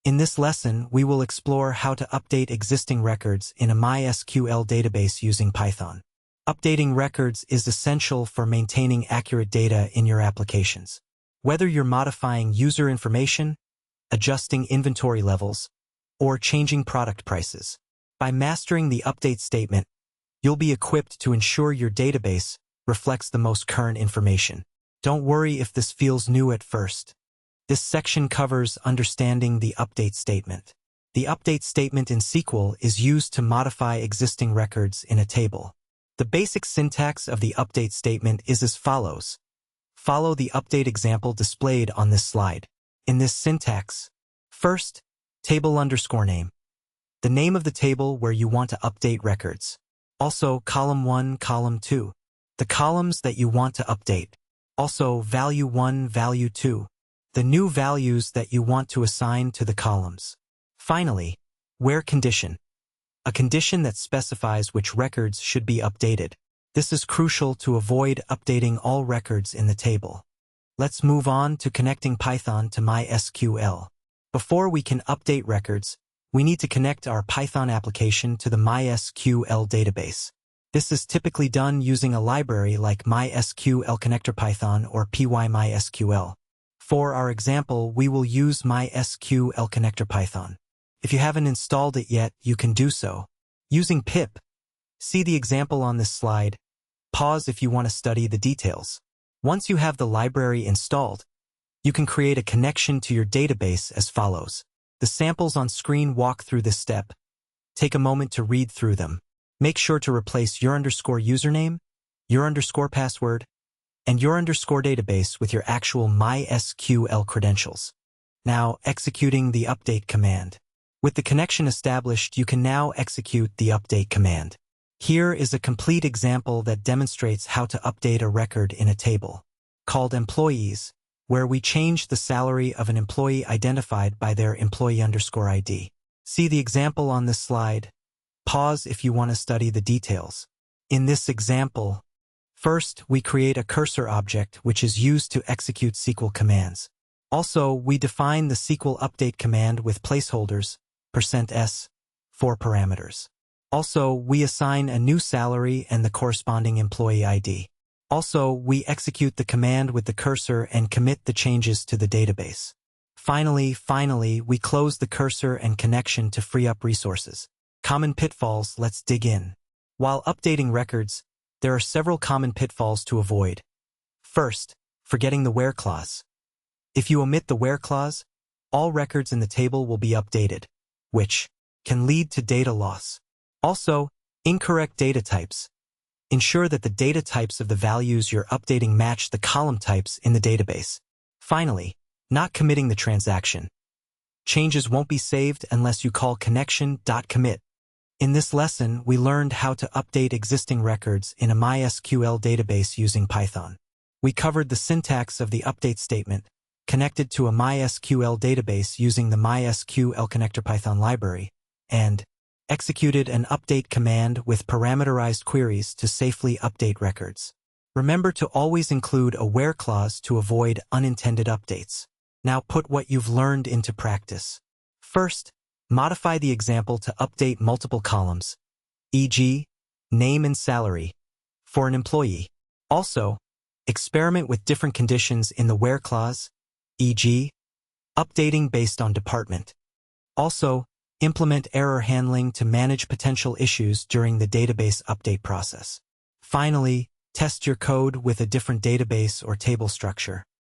In this lesson, we will explore how to update existing records in a MySQL database using Python. Updating records is essential for maintaining accurate data in your applications. Whether you're modifying user information, adjusting inventory levels, or changing product prices, by mastering the update statement, you'll be equipped to ensure your database reflects the most current information. Don't worry if this feels new at first. This section covers understanding the update statement. The update statement in SQL is used to modify existing records in a table. The basic syntax of the update statement is as follows. Follow the update example displayed on this slide. In this syntax, first, table_name. The name of the table where you want to update records. Also, column 1, column 2. The columns that you want to update. Also, value 1, value 2. The new values that you want to assign to the columns. Finally, where condition. A condition that specifies which records should be updated. This is crucial to avoid updating all records in the table. Let's move on to connecting Python to MySQL. Before we can update records, we need to connect our Python application to the MySQL database. This is typically done using a library like MySQL Connector Python or PyMySQL. For our example, we will use MySQL Connector Python. If you haven't installed it yet, you can do so. Using pip. See the example on this slide. Pause if you want to study the details. Once you have the library installed, you can create a connection to your database as follows. The samples on screen walk through this step. Take a moment to read through them. Make sure to replace your _username, your _password, and your _database with your actual MySQL credentials. Now, executing the update command. With the connection established, you can now execute the update command. Here is a complete example that demonstrates how to update a record in a table, called employees, where we change the salary of an employee identified by their employee_ID. See the example on this slide. Pause if you want to study the details. In this example, first, we create a cursor object which is used to execute SQL commands. Also, we define the SQL update command with placeholders, %s, for parameters. Also, we assign a new salary and the corresponding employee ID. Also, we execute the command with the cursor and commit the changes to the database. Finally, we close the cursor and connection to free up resources. Common pitfalls, let's dig in. While updating records, there are several common pitfalls to avoid. First, forgetting the where clause. If you omit the where clause, all records in the table will be updated, which can lead to data loss. Also, incorrect data types. Ensure that the data types of the values you're updating match the column types in the database. Finally, not committing the transaction. Changes won't be saved unless you call connection.commit. In this lesson, we learned how to update existing records in a MySQL database using Python. We covered the syntax of the update statement, connected to a MySQL database using the MySQL Connector Python library, and executed an update command with parameterized queries to safely update records. Remember to always include a where clause to avoid unintended updates. Now put what you've learned into practice. First, modify the example to update multiple columns, e.g., name and salary, for an employee. Also, experiment with different conditions in the where clause, e.g., updating based on department. Also, implement error handling to manage potential issues during the database update process. Finally, test your code with a different database or table structure.